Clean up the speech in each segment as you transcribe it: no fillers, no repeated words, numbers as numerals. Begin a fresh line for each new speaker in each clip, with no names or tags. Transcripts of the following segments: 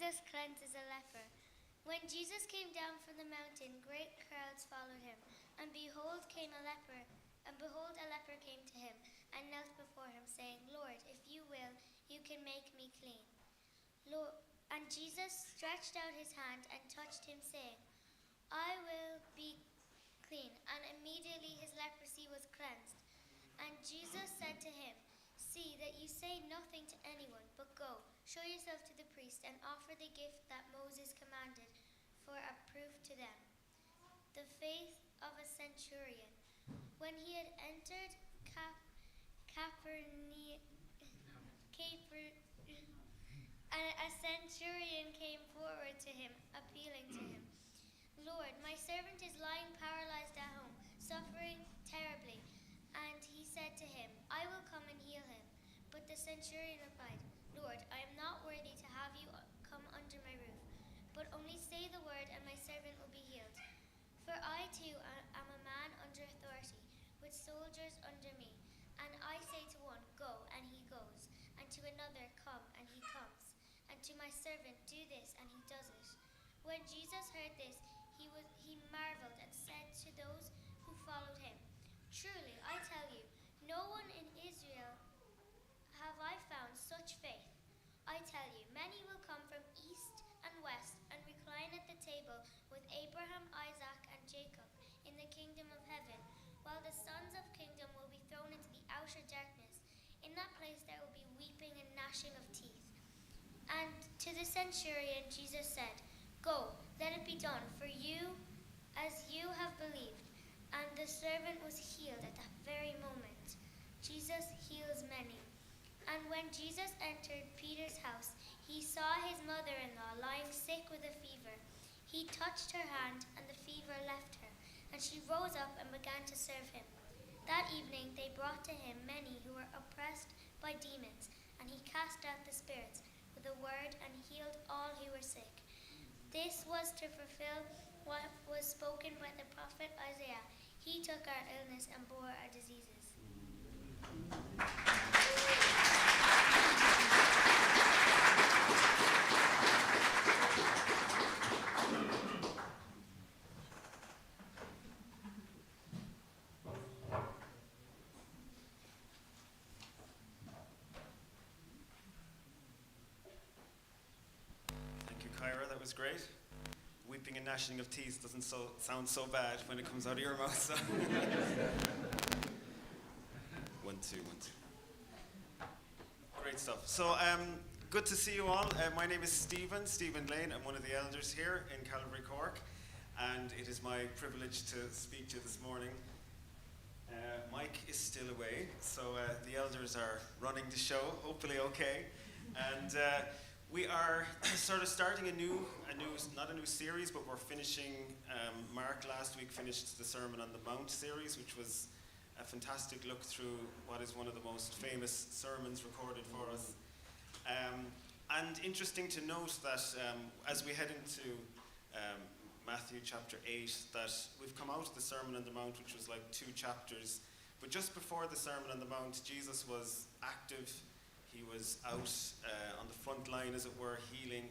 Jesus cleanses a leper. When Jesus came down from the mountain, great crowds followed him. And behold, a leper came to him and knelt before him, saying, Lord, if you will, you can make me clean. Lord, and Jesus stretched out his hand and touched him, saying, I will be clean. And immediately his leprosy was cleansed. And Jesus said to him, see that you say nothing to anyone, but go, show yourself to the priest, and offer the gift that Moses commanded for a proof to them. The faith of a centurion. When he had entered Capernaum, a centurion came forward to him, appealing to him. Lord, my servant is lying paralyzed at home, suffering terribly. And he said to him, I will come and heal him. But the centurion replied, Lord, I am not worthy to have you come under my roof, but only say the word and my servant will be healed. For I too am a man under authority, with soldiers under me. And I say to one, go, and he goes, and to another, come, and he comes. And to my servant, do this, and he does it. When Jesus heard this, he marveled and said to those who followed him, truly, I tell you, no one in Israel have I found such faith. I tell you, many will come from east and west and recline at the table with Abraham, Isaac, and Jacob in the kingdom of heaven, while the sons of kingdom will be thrown into the outer darkness. In that place there will be weeping and gnashing of teeth. And to the centurion Jesus said, go, let it be done for you as you have believed. And the servant was healed at that very moment. Jesus heals many. And when Jesus entered Peter's house, he saw his mother-in-law lying sick with a fever. He touched her hand, and the fever left her, and she rose up and began to serve him. That evening they brought to him many who were oppressed by demons, and he cast out the spirits with a word and healed all who were sick. This was to fulfill what was spoken by the prophet Isaiah. He took our illness and bore our diseases.
Thank you, Kyra. That was great. Weeping and gnashing of teeth doesn't sound so bad when it comes out of your mouth. So. 1, 2, 1, 2. Great stuff. So, good to see you all. My name is Stephen Lane. I'm one of the elders here in Calvary Cork, and it is my privilege to speak to you this morning. Mike is still away, so the elders are running the show, hopefully okay. And we are sort of starting not a new series, but we're finishing, Mark last week finished the Sermon on the Mount series, which was a fantastic look through what is one of the most famous sermons recorded for us. And interesting to note that as we head into Matthew chapter 8, that we've come out of the Sermon on the Mount, which was like 2 chapters, but just before the Sermon on the Mount, Jesus was active. He was out on the front line, as it were, healing.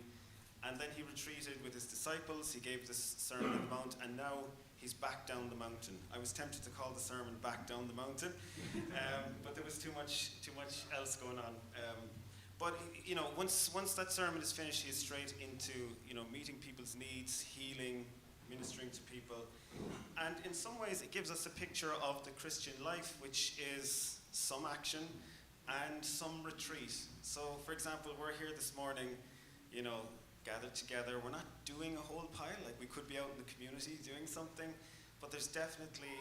And then he retreated with his disciples. He gave this Sermon on the Mount, and now he's back down the mountain. I was tempted to call the sermon Back Down the Mountain, but there was too much else going on. But once that sermon is finished, he's straight into meeting people's needs, healing, ministering to people. And in some ways, it gives us a picture of the Christian life, which is some action and some retreat. So, for example, we're here this morning, gathered together. We're not doing a whole pile, like we could be out in the community doing something, but there's definitely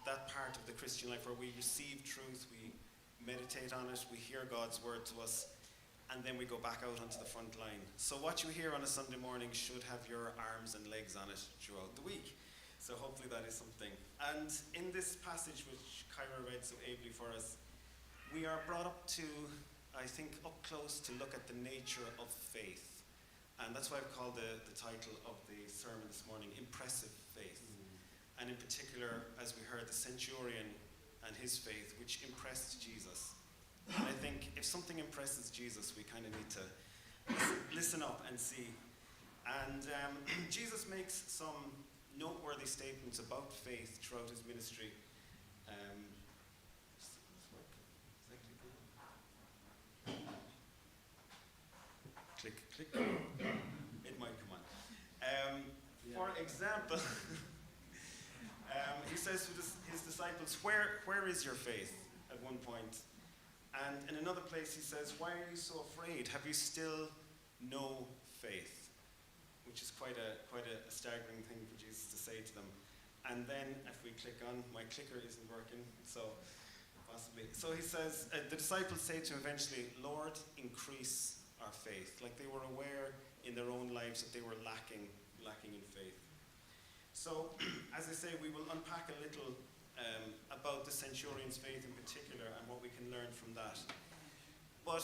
that part of the Christian life where we receive truth, we meditate on it, we hear God's word to us, and then we go back out onto the front line. So what you hear on a Sunday morning should have your arms and legs on it throughout the week. So hopefully that is something. And in this passage, which Kyra read so ably for us, we are brought up to, I think, up close to look at the nature of faith. And that's why I've called the title of the sermon this morning, Impressive Faith. And in particular, as we heard, the centurion and his faith, which impressed Jesus. And I think if something impresses Jesus, we kind of need to listen up and see And Jesus makes some noteworthy statements about faith throughout his ministry. Click. It might come on. For example, he says to his disciples, where is your faith? At one point. And in another place he says, why are you so afraid? Have you still no faith? Which is quite a staggering thing for Jesus to say to them. And then if we click on, my clicker isn't working, so possibly. So he says, the disciples say to him eventually, Lord, increase our faith. Like they were aware in their own lives that they were lacking in faith. So, as I say, we will unpack a little about the centurion's faith in particular and what we can learn from that. But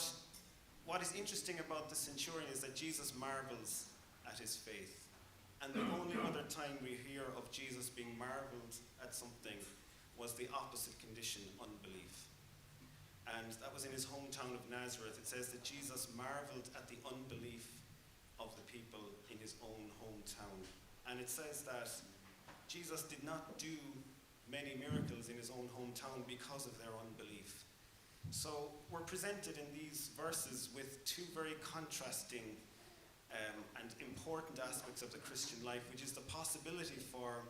what is interesting about the centurion is that Jesus marvels at his faith. And the only other time we hear of Jesus being marveled at something was the opposite condition, unbelief. And that was in his hometown of Nazareth. It says that Jesus marveled at the unbelief of the people in his own hometown. And it says that Jesus did not do many miracles in his own hometown because of their unbelief. So we're presented in these verses with two very contrasting and important aspects of the Christian life, which is the possibility for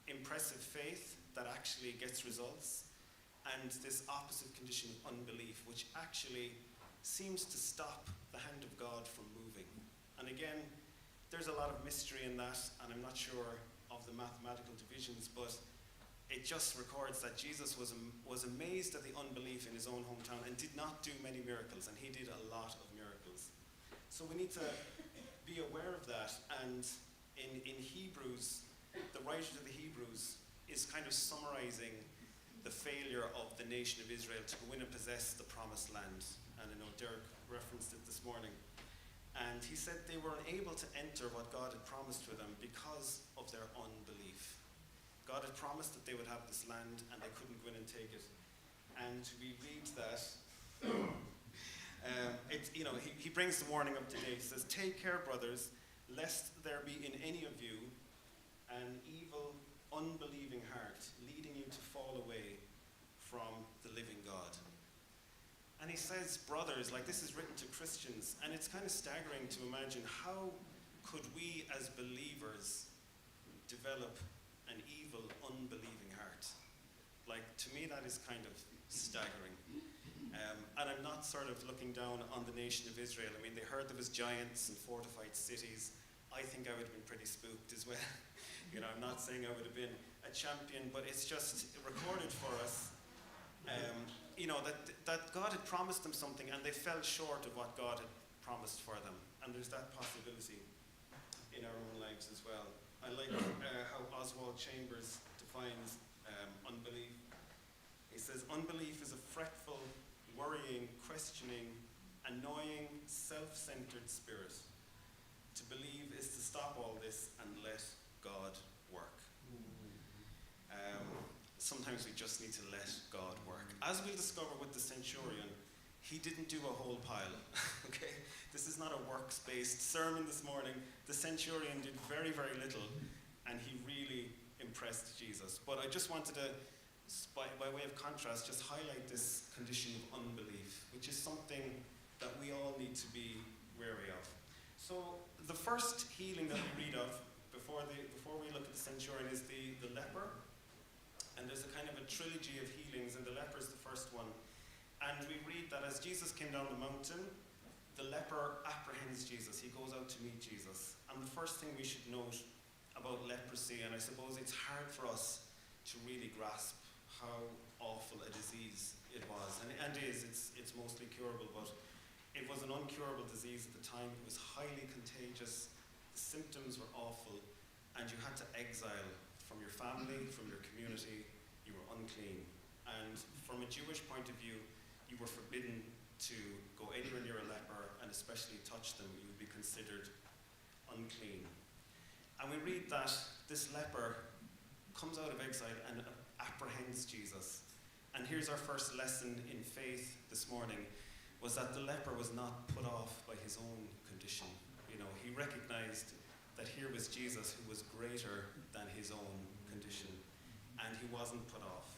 impressive faith that actually gets results, and this opposite condition of unbelief, which actually seems to stop the hand of God from moving. And again, there's a lot of mystery in that, and I'm not sure of the mathematical divisions, but it just records that Jesus was amazed at the unbelief in his own hometown and did not do many miracles, and he did a lot of miracles. So we need to be aware of that, and in Hebrews, the writer to the Hebrews is kind of summarizing the failure of the nation of Israel to go in and possess the promised land. And I know Derek referenced it this morning. And he said they were unable to enter what God had promised for them because of their unbelief. God had promised that they would have this land and they couldn't go in and take it. And we read that, he brings the warning up to date. He says, take care, brothers, lest there be in any of you an evil, unbelieving heart, leading you to fall away from the living God. And he says, brothers, like this is written to Christians, and it's kind of staggering to imagine how could we as believers develop an evil, unbelieving heart? Like, to me, that is kind of staggering. And I'm not sort of looking down on the nation of Israel. I mean, they heard there was giants and fortified cities. I think I would have been pretty spooked as well. I'm not saying I would have been a champion, but it's just recorded for us, that God had promised them something and they fell short of what God had promised for them. And there's that possibility in our own lives as well. I like how Oswald Chambers defines unbelief. He says, unbelief is a fretful, worrying, questioning, annoying, self-centered spirit. To believe is to stop all this and let God work. Sometimes we just need to let God work. As we'll discover with the centurion, he didn't do a whole pile. Okay? This is not a works-based sermon this morning. The centurion did very, very little, and he really impressed Jesus. But I just wanted to, by way of contrast, just highlight this condition of unbelief, which is something that we all need to be wary of. So the first healing that we read of before we look at the centurion is the leper. And there's a kind of a trilogy of healings, and the leper is the first one. And we read that as Jesus came down the mountain, the leper apprehends Jesus. He goes out to meet Jesus. And the first thing we should note about leprosy, and I suppose it's hard for us to really grasp how awful a disease it was. And it's mostly curable, but it was an uncurable disease at the time. It was highly contagious. The symptoms were awful, and you had to exile from your family, from your community. You were unclean. And from a Jewish point of view, you were forbidden to go anywhere near a leper, and especially touch them. You would be considered unclean. And we read that this leper comes out of exile and apprehends Jesus. And here's our first lesson in faith this morning, was that the leper was not put off by his own condition. He recognized that here was Jesus who was greater than his own condition, and he wasn't put off.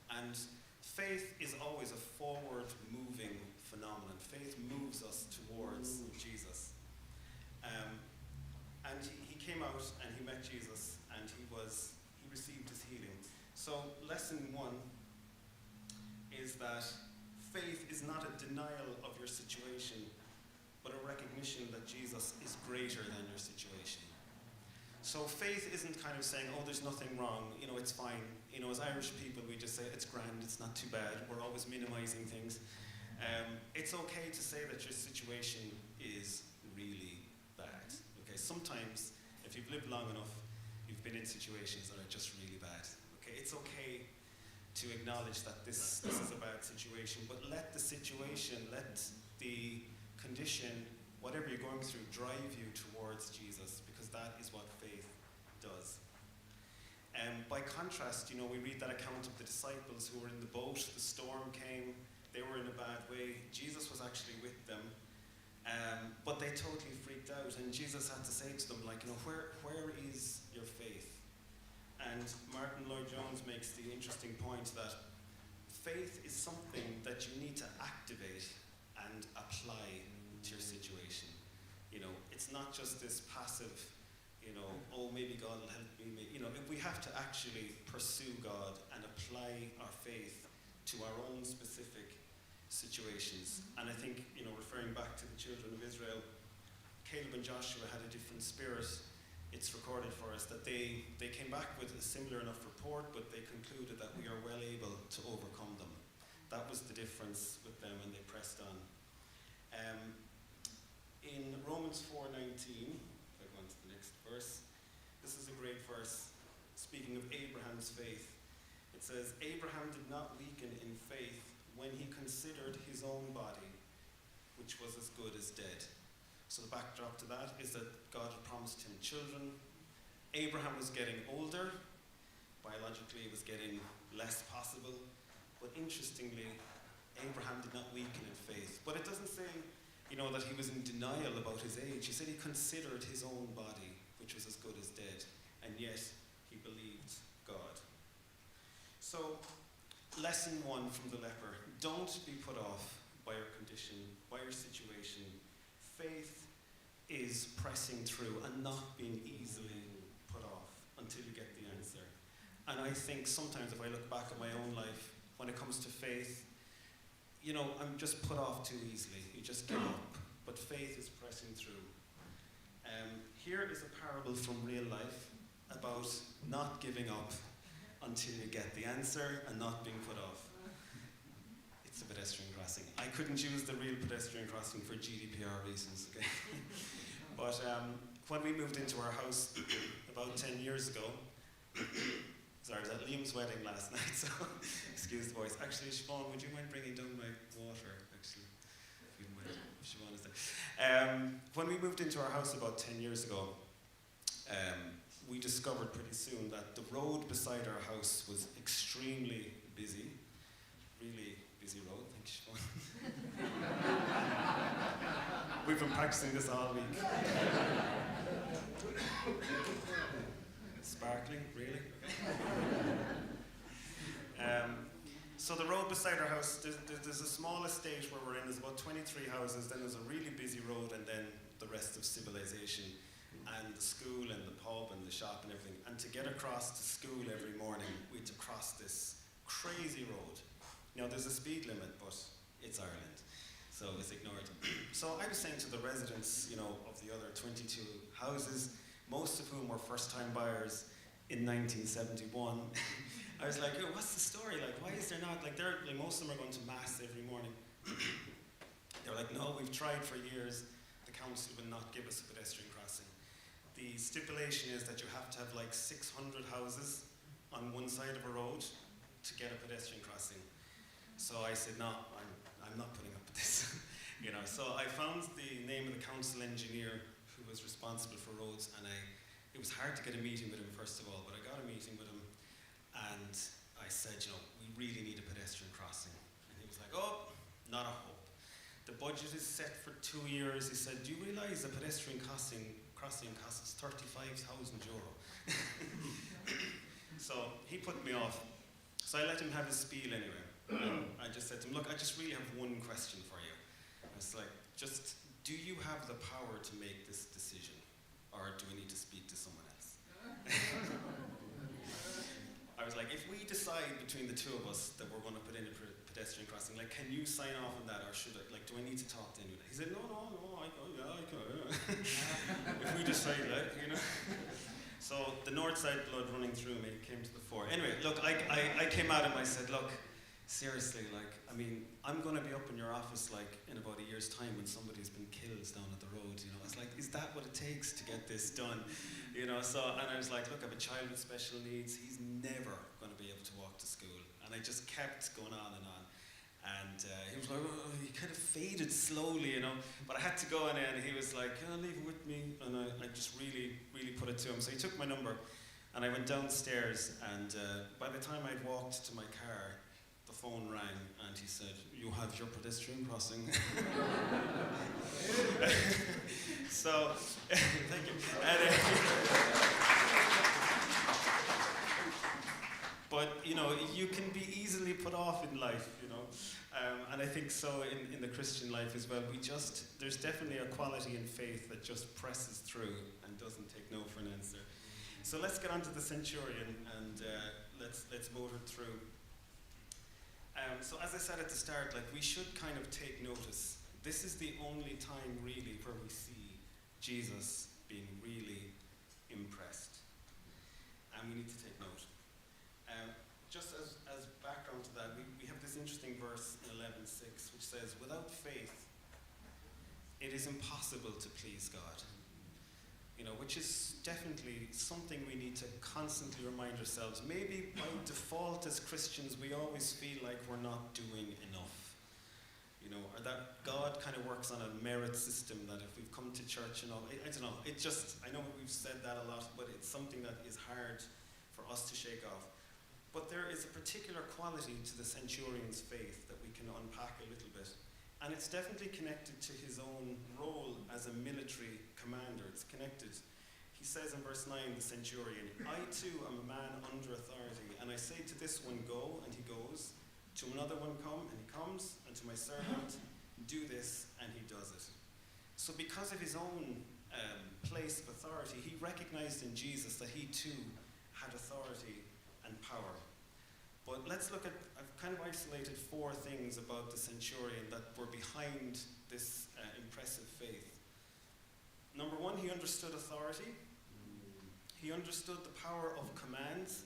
And faith is always a forward-moving phenomenon. Faith moves us towards Jesus. And he came out and he met Jesus, and he received his healing. So lesson 1 is that faith is not a denial of your situation, but a recognition that Jesus is greater than your situation. So faith isn't kind of saying, oh, there's nothing wrong, it's fine. As Irish people, we just say, it's grand, it's not too bad. We're always minimizing things. It's okay to say that your situation is really bad. Okay, sometimes, if you've lived long enough, you've been in situations that are just really bad. Okay, it's okay to acknowledge that this is a bad situation, but let the situation, let the condition, whatever you're going through, drive you towards Jesus, because that is what faith does. By contrast, we read that account of the disciples who were in the boat, the storm came, they were in a bad way, Jesus was actually with them, but they totally freaked out, and Jesus had to say to them, where is your faith? And Martin Lloyd-Jones makes the interesting point that faith is something that you need to activate and apply to your situation. It's not just this passive, oh, maybe God will help me. We have to actually pursue God and apply our faith to our own specific situations. And I think, referring back to the children of Israel, Caleb and Joshua had a different spirit. It's recorded for us that they came back with a similar enough report, but they concluded that we are well able to overcome them. That was the difference with them, and they pressed on. In Romans 4:19, if I go on to the next verse, this is a great verse, speaking of Abraham's faith. It says, Abraham did not weaken in faith when he considered his own body, which was as good as dead. So the backdrop to that is that God had promised him children. Abraham was getting older. Biologically, it was getting less possible. But interestingly, Abraham did not weaken in faith. But it doesn't say, that he was in denial about his age. He said he considered his own body, which was as good as dead. And yet, he believed God. So, lesson 1 from the leper. Don't be put off by your condition, by your situation. Faith is pressing through and not being easily put off until you get the answer. And I think sometimes if I look back at my own life, when it comes to faith, I'm just put off too easily. You just give up. But faith is pressing through. Here is a parable from real life about not giving up until you get the answer and not being put off. It's a pedestrian crossing. I couldn't use the real pedestrian crossing for GDPR reasons, okay? But when we moved into our house about 10 years ago, sorry, I was at Liam's wedding last night, so excuse the voice. Actually, Siobhan, would you mind bringing down my water, actually? If you mind, if Siobhan is there. When we moved into our house about 10 years ago, we discovered pretty soon that the road beside our house was extremely busy. Really busy road, thank you, Siobhan. We've been practicing this all week. Sparkling, really? So the road beside our house, there's a small estate where we're in, there's about 23 houses, then there's a really busy road, and then the rest of civilization, and the school and the pub and the shop and everything. And to get across to school every morning, we had to cross this crazy road. Now there's a speed limit, but it's Ireland, so it's ignored. So I was saying to the residents, of the other 22 houses, most of whom were first-time buyers in 1971, I was like, oh, what's the story? Why is there not, most of them are going to mass every morning. They were like, no, we've tried for years. The council will not give us a pedestrian crossing. The stipulation is that you have to have 600 houses on one side of a road to get a pedestrian crossing. So I said, no, I'm not putting up with this. So I found the name of the council engineer who was responsible for roads, and it was hard to get a meeting with him, first of all, but I got a meeting with him, and I said, we really need a pedestrian crossing. And he was like, oh, not a hope. The budget is set for 2 years. He said, do you realize a pedestrian crossing crossing costs 35,000 euro. So he put me off. So I let him have his spiel anyway. I just said to him, look, I just really have one question for you. It's like, just, do you have the power to make this decision? Or do we need to speak to someone else? I was like, if we decide between the two of us that we're going to put in a pedestrian crossing, like, can you sign off on that, or should I, like, do I need to talk to anyone? He said, no, I can. If we decide that, you know. So the north side blood running through me came to the fore. Anyway, look, I came at him, I said, look, seriously, like, I mean, I'm going to be up in your office, like, in about a year's time when somebody's been killed down at the road, you know. I was like, is that what it takes to get this done? You know, so, and I was like, look, I have a child with special needs. He's never going to be able to walk to school. And I just kept going on and on. And he was like, oh, he kind of faded slowly, you know. But I had to go in and he was like, oh, leave it with me. And I just really, really put it to him. So he took my number and I went downstairs. And by the time I'd walked to my car, the phone rang and he said, you have your pedestrian crossing. So, thank you. But, you know, you can be easily put off in life, you know. And I think so in the Christian life as well. There's definitely a quality in faith that just presses through and doesn't take no for an answer. So let's get on to the centurion and let's motor through. So as I said at the start, like, we should kind of take notice. This is the only time really where we see Jesus being really impressed. And we need to take note. Just as background to that, we have this interesting verse in 11:6 which says, without faith, it is impossible to please God. You know, which is definitely something we need to constantly remind ourselves. Maybe by default as Christians, we always feel like we're not doing enough. You know, or that God kind of works on a merit system, that if we've come to church and all, I don't know, I know we've said that a lot, but it's something that is hard for us to shake off. But there is a particular quality to the centurion's faith that we can unpack a little bit. And it's definitely connected to his own role as a military commander. It's connected. He says in verse 9, the centurion, I too am a man under authority, and I say to this one, go, and he goes. To another one, come, and he comes. And to my servant, do this, and he does it. So because of his own place of authority, he recognized in Jesus that he too had authority and power. But let's look at, I've kind of isolated 4 things about the centurion that were behind this impressive faith. Number 1, he understood authority. He understood the power of commands.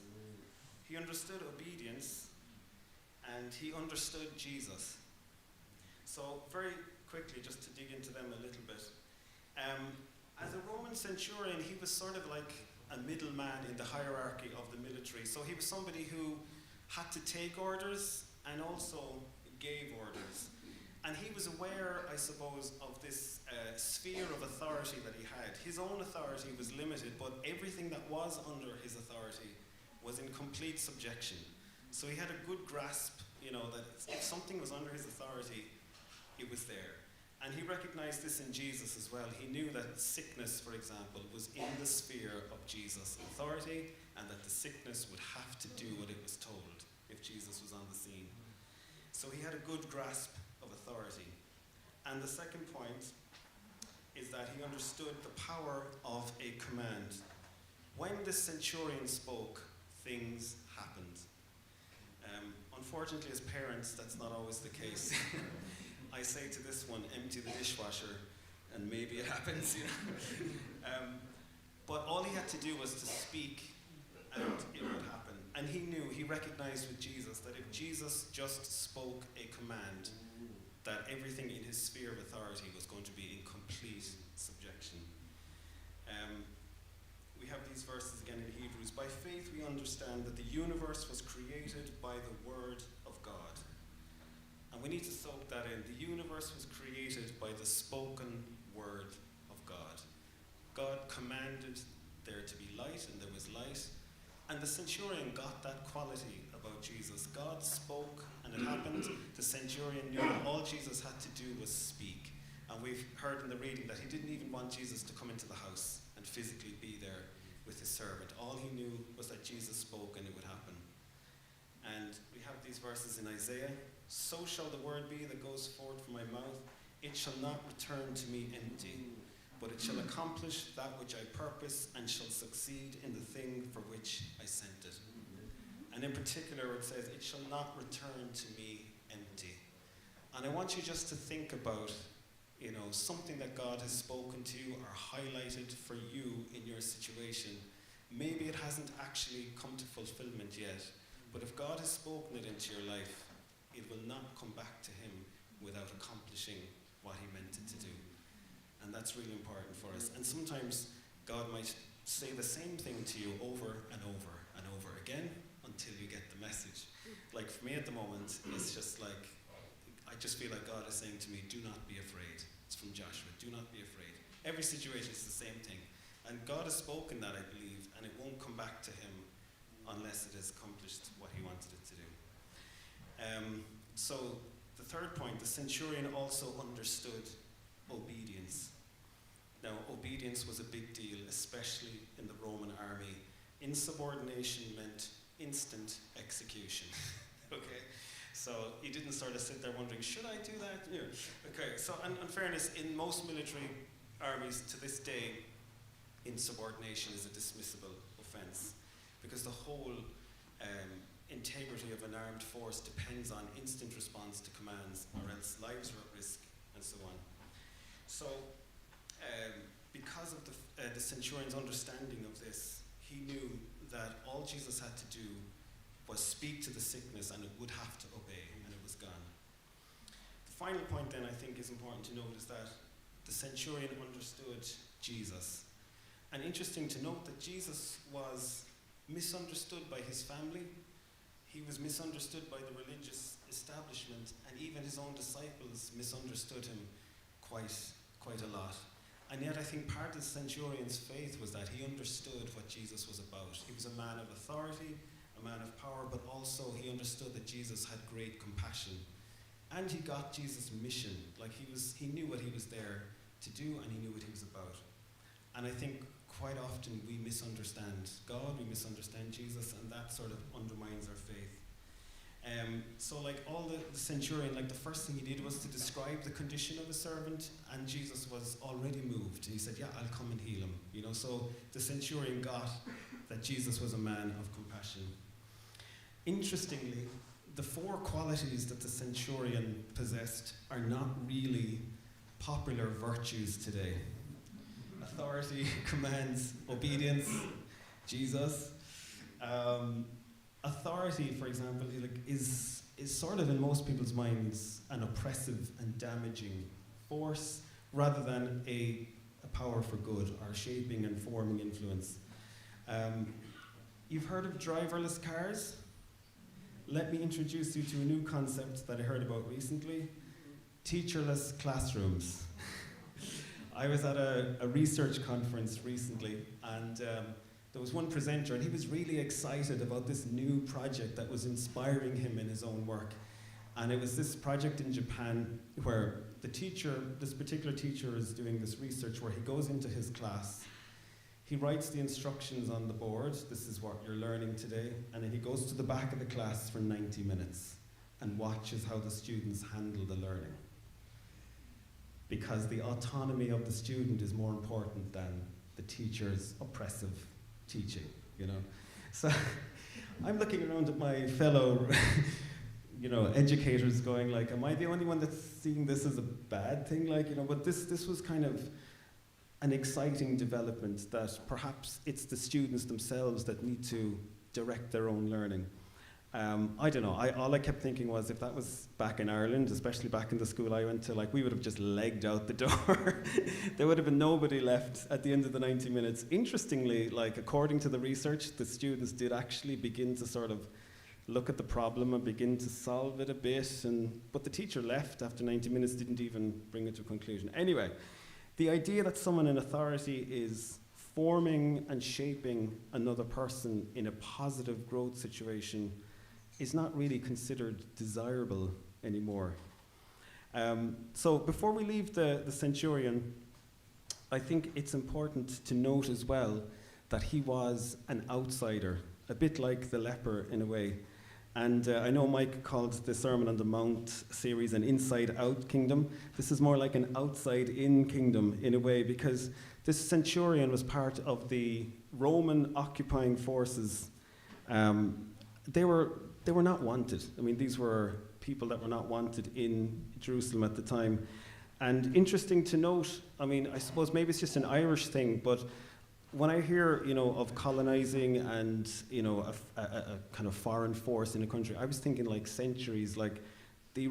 He understood obedience. And he understood Jesus. So very quickly, just to dig into them a little bit. As a Roman centurion, he was sort of like a middleman in the hierarchy of the military. So he was somebody who had to take orders and also gave orders. And he was aware, I suppose, of this sphere of authority that he had. His own authority was limited, but everything that was under his authority was in complete subjection. So he had a good grasp, you know, that if something was under his authority, it was there. And he recognized this in Jesus as well. He knew that sickness, for example, was in the sphere of Jesus' authority, and that the sickness would have to do what it was told if Jesus was on the scene. So he had a good grasp of authority. And the second point is that he understood the power of a command. When the centurion spoke, things happened. Unfortunately, as parents, that's not always the case. I say to this one, empty the dishwasher, and maybe it happens, you know. But all he had to do was to speak, and it would happen. And he recognized with Jesus that if Jesus just spoke a command, that everything in his sphere of authority was going to be in complete subjection. We have these verses again in Hebrews. By faith we understand that the universe was created by the word of God. And we need to soak that in. The universe was created by the spoken word of God. God commanded there to be light, and there was light. And the centurion got that quality about Jesus. God spoke, and it happened. The centurion knew that all Jesus had to do was speak. And we've heard in the reading that he didn't even want Jesus to come into the house.
and physically be there with his servant. All he knew was that Jesus spoke and it would happen. And we have these verses in Isaiah. So shall the word be that goes forth from my mouth. It shall not return to me empty, but it shall accomplish that which I purpose and shall succeed in the thing for which I sent it. And in particular, it says, it shall not return to me empty. And I want you just to think about, something that God has spoken to you or highlighted for you in your situation. Maybe it hasn't actually come to fulfillment yet, but if God has spoken it into your life, it will not come back to him without accomplishing what he meant it to do. And that's really important for us. And sometimes God might say the same thing to you over and over and over again until you get the message. Like for me at the moment, it's just like, I just feel like God is saying to me, do not be afraid. It's from Joshua, do not be afraid. Every situation is the same thing. And God has spoken that, I believe, and it won't come back to him unless it has accomplished what he wanted it to do. So the third point, the centurion also understood obedience. Now, obedience was a big deal, especially in the Roman army. Insubordination meant instant execution. Okay? So he didn't sort of sit there wondering, should I do that? Yeah. Okay, so in fairness, in most military armies to this day, insubordination is a dismissible offense because the whole integrity of an armed force depends on instant response to commands, or else lives are at risk, and so on. So, because of the centurion's understanding of this, he knew that all Jesus had to do was speak to the sickness, and it would have to obey, and it was gone. The final point then I think is important to note is that the centurion understood Jesus. And interesting to note that Jesus was misunderstood by his family. He was misunderstood by the religious establishment, and even his own disciples misunderstood him quite a lot. And yet I think part of the centurion's faith was that he understood what Jesus was about. He was a man of authority, a man of power, but also he understood that Jesus had great compassion. And he got Jesus' mission. Like he knew what he was there to do, and he knew what he was about. And I think quite often we misunderstand God, we misunderstand Jesus, and that sort of undermines our faith. So like all the centurion, like the first thing he did was to describe the condition of a servant, and Jesus was already moved. He said, yeah, I'll come and heal him. So the centurion got that Jesus was a man of compassion. Interestingly, the 4 qualities that the centurion possessed are not really popular virtues today. Authority, commands, obedience, Jesus. Authority, for example, is sort of in most people's minds an oppressive and damaging force rather than a power for good or shaping and forming influence. You've heard of driverless cars? Let me introduce you to a new concept that I heard about recently: teacherless classrooms. I was at a research conference recently, and there was one presenter, and he was really excited about this new project that was inspiring him in his own work. And it was this project in Japan where this particular teacher is doing this research where he goes into his class, he writes the instructions on the board, this is what you're learning today, and then he goes to the back of the class for 90 minutes and watches how the students handle the learning. Because the autonomy of the student is more important than the teacher's oppressive teaching, So I'm looking around at my fellow, educators going like, am I the only one that's seeing this as a bad thing? But this was kind of an exciting development that perhaps it's the students themselves that need to direct their own learning. I don't know, all I kept thinking was if that was back in Ireland, especially back in the school I went to, we would have just legged out the door. There would have been nobody left at the end of the 90 minutes. Interestingly, according to the research, the students did actually begin to sort of look at the problem and begin to solve it a bit, but the teacher left after 90 minutes, didn't even bring it to a conclusion. Anyway, the idea that someone in authority is forming and shaping another person in a positive growth situation is not really considered desirable anymore. So before we leave the centurion, I think it's important to note as well that he was an outsider, a bit like the leper in a way. And I know Mike called the Sermon on the Mount series an inside-out kingdom. This is more like an outside-in kingdom in a way, because this centurion was part of the Roman occupying forces. They were not wanted. I mean, these were people that were not wanted in Jerusalem at the time. And interesting to note, I mean, I suppose maybe it's just an Irish thing, but when I hear, of colonizing and, a kind of foreign force in a country, I was thinking like centuries, like the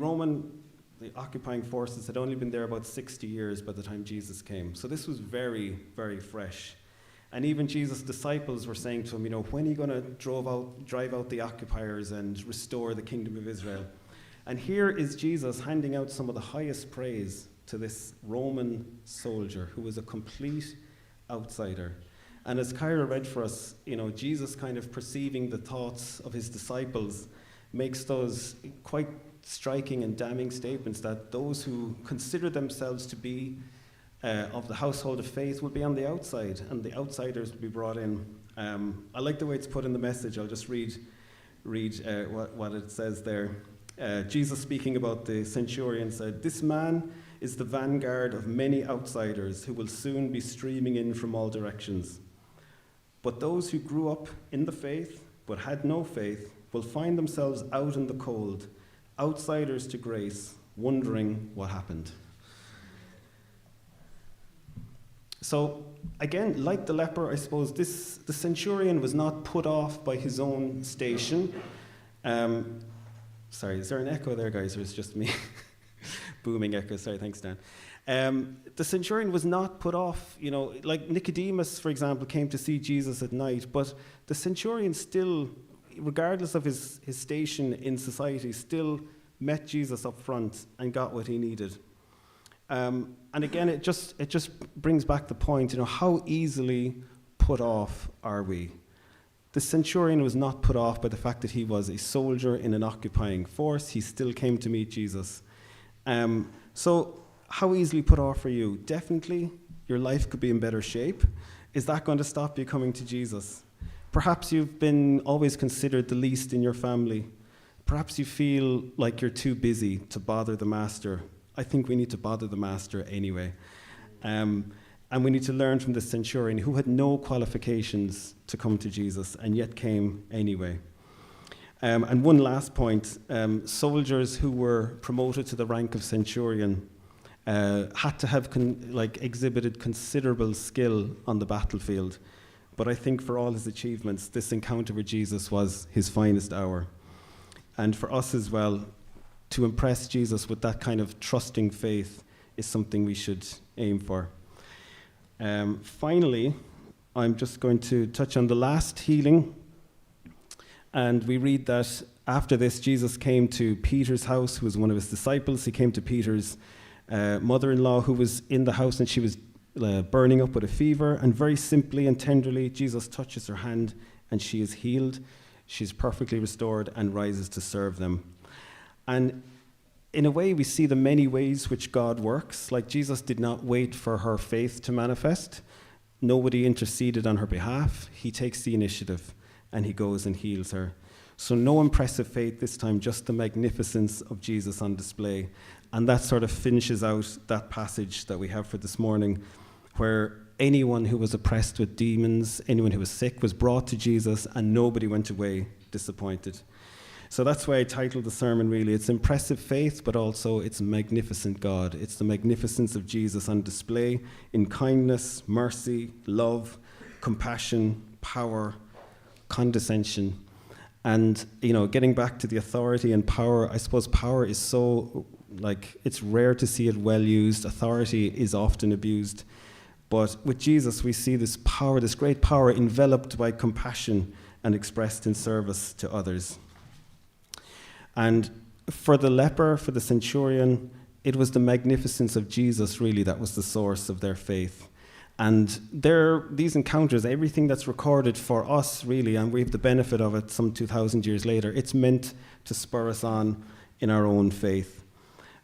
occupying forces had only been there about 60 years by the time Jesus came. So this was very, very fresh. And even Jesus' disciples were saying to him, when are you going to drive out the occupiers and restore the kingdom of Israel? And here is Jesus handing out some of the highest praise to this Roman soldier who was a complete outsider. And as Kyra read for us, Jesus kind of perceiving the thoughts of his disciples makes those quite striking and damning statements that those who consider themselves to be of the household of faith will be on the outside, and the outsiders will be brought in. I like the way it's put in the message. I'll just read what it says there. Jesus, speaking about the centurion, said, "This man is the vanguard of many outsiders who will soon be streaming in from all directions. But those who grew up in the faith but had no faith will find themselves out in the cold, outsiders to grace, wondering what happened." So, again, like the leper, I suppose, the centurion was not put off by his own station. Sorry, is there an echo there, guys, or is it just me? Booming echo, sorry, thanks, Dan. The centurion was not put off, like Nicodemus, for example, came to see Jesus at night, but the centurion still, regardless of his station in society, still met Jesus up front and got what he needed. And again, it just brings back the point, how easily put off are we? The centurion was not put off by the fact that he was a soldier in an occupying force. He still came to meet Jesus. So how easily put off are you? Definitely, your life could be in better shape. Is that going to stop you coming to Jesus? Perhaps you've been always considered the least in your family. Perhaps you feel like you're too busy to bother the master. I think we need to bother the master anyway. And we need to learn from the centurion who had no qualifications to come to Jesus and yet came anyway. And one last point, soldiers who were promoted to the rank of centurion had to have exhibited considerable skill on the battlefield. But I think for all his achievements, this encounter with Jesus was his finest hour. And for us as well, to impress Jesus with that kind of trusting faith is something we should aim for. Finally, I'm just going to touch on the last healing. And we read that after this, Jesus came to Peter's house, who was one of his disciples. He came to Peter's mother-in-law, who was in the house, and she was burning up with a fever. And very simply and tenderly, Jesus touches her hand, and she is healed. She's perfectly restored and rises to serve them. And in a way, we see the many ways which God works. Like Jesus did not wait for her faith to manifest. Nobody interceded on her behalf. He takes the initiative and he goes and heals her. So no impressive faith this time, just the magnificence of Jesus on display. And that sort of finishes out that passage that we have for this morning, where anyone who was oppressed with demons, anyone who was sick, was brought to Jesus and nobody went away disappointed. So that's why I titled the sermon, really. It's impressive faith, but also it's magnificent God. It's the magnificence of Jesus on display in kindness, mercy, love, compassion, power, condescension. And, getting back to the authority and power, I suppose power is so, it's rare to see it well used. Authority is often abused. But with Jesus, we see this power, this great power enveloped by compassion and expressed in service to others. And for the leper, for the centurion, it was the magnificence of Jesus, really, that was the source of their faith. And these encounters, everything that's recorded for us, really, and we have the benefit of it some 2,000 years later, it's meant to spur us on in our own faith.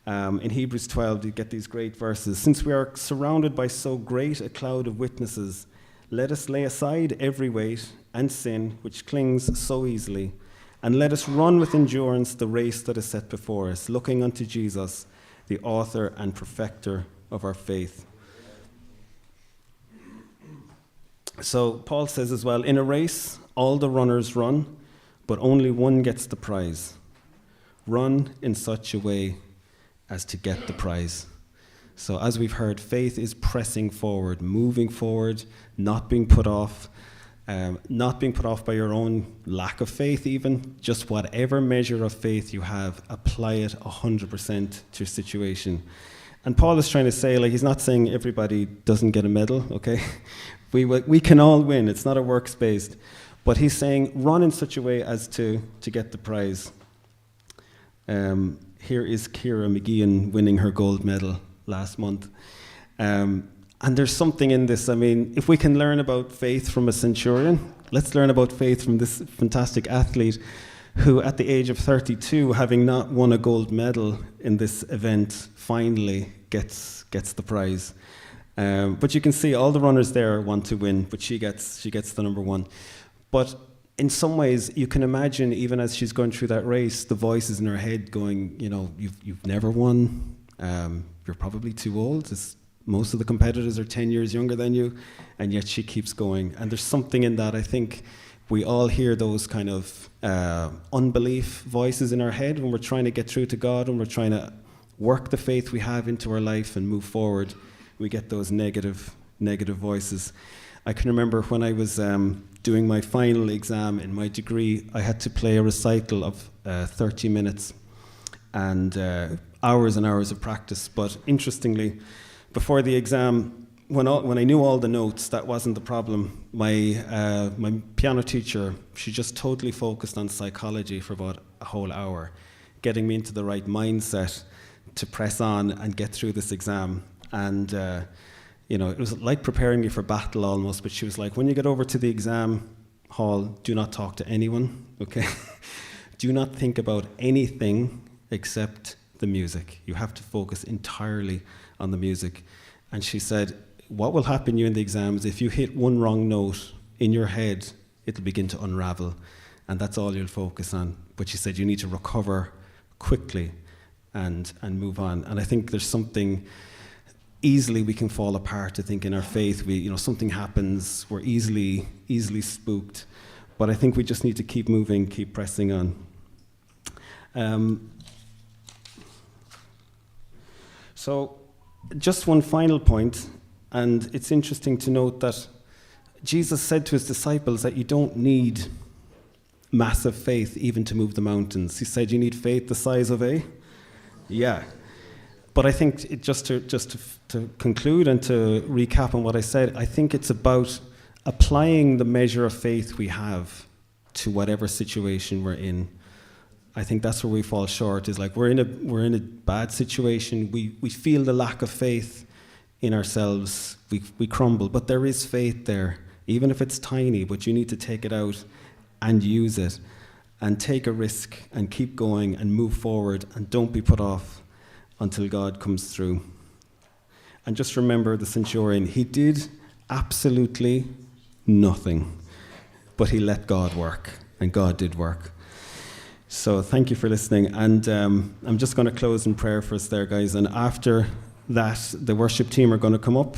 In Hebrews 12, you get these great verses. Since we are surrounded by so great a cloud of witnesses, let us lay aside every weight and sin which clings so easily, and let us run with endurance the race that is set before us, looking unto Jesus, the author and perfecter of our faith. So Paul says as well, in a race, all the runners run, but only one gets the prize. Run in such a way as to get the prize. So as we've heard, faith is pressing forward, moving forward, not being put off by your own lack of faith even. Just whatever measure of faith you have, apply it 100% to your situation. And Paul is trying to say, like, he's not saying everybody doesn't get a medal, okay? We can all win. It's not a works-based. But he's saying, run in such a way as to get the prize. Here is Ciara McGeehan winning her gold medal last month. And there's something in this. I mean, if we can learn about faith from a centurion, let's learn about faith from this fantastic athlete who, at the age of 32, having not won a gold medal in this event, finally gets the prize. But you can see all the runners there want to win, but she gets the number one. But in some ways, you can imagine, even as she's going through that race, the voices in her head going, you know, you've never won. You're probably too old. Most of the competitors are 10 years younger than you, and yet she keeps going. And there's something in that. I think we all hear those kind of unbelief voices in our head when we're trying to get through to God, when we're trying to work the faith we have into our life and move forward. We get those negative voices. I can remember when I was doing my final exam in my degree, I had to play a recital of 30 minutes and hours and hours of practice. But interestingly, before the exam, when I knew all the notes, that wasn't the problem. My piano teacher, she just totally focused on psychology for about a whole hour, getting me into the right mindset to press on and get through this exam. And it was like preparing me for battle almost, but she was like, when you get over to the exam hall, do not talk to anyone, okay? Do not think about anything except the music. You have to focus entirely on the music. And she said, what will happen to you in the exams, if you hit one wrong note in your head, it'll begin to unravel, and that's all you'll focus on. But she said you need to recover quickly and move on. And I think there's something, easily we can fall apart to think in our faith, something happens, we're easily spooked. But I think we just need to keep moving, keep pressing on. So just one final point, and it's interesting to note that Jesus said to his disciples that you don't need massive faith even to move the mountains. He said you need faith the size of a... Yeah. But I think just to conclude and to recap on what I said, I think it's about applying the measure of faith we have to whatever situation we're in. I think that's where we fall short, is like we're in a bad situation, we feel the lack of faith in ourselves, we crumble, but there is faith there, even if it's tiny, but you need to take it out and use it and take a risk and keep going and move forward and don't be put off until God comes through. And just remember the centurion, he did absolutely nothing, but he let God work, and God did work. So thank you for listening, and I'm just going to close in prayer for us there, guys, and after that, the worship team are going to come up.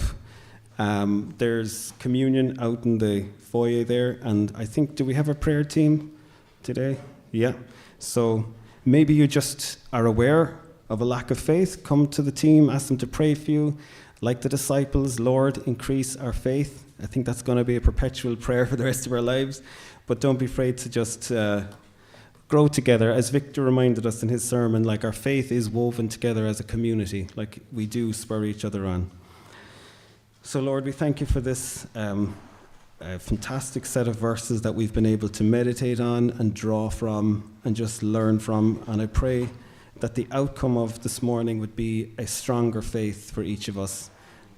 There's communion out in the foyer there, and I think, do we have a prayer team today? Yeah. So maybe you just are aware of a lack of faith. Come to the team, ask them to pray for you. Like the disciples, Lord, increase our faith. I think that's going to be a perpetual prayer for the rest of our lives. But don't be afraid to just grow together. As Victor reminded us in his sermon, like our faith is woven together as a community. Like we do spur each other on. So Lord, we thank you for this fantastic set of verses that we've been able to meditate on and draw from and just learn from. And I pray that the outcome of this morning would be a stronger faith for each of us,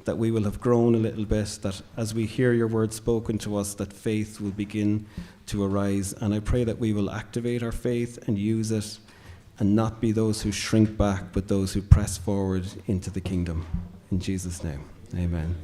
that we will have grown a little bit, that as we hear your word spoken to us, that faith will begin to arise. And I pray that we will activate our faith and use it and not be those who shrink back, but those who press forward into the kingdom. In Jesus' name, amen.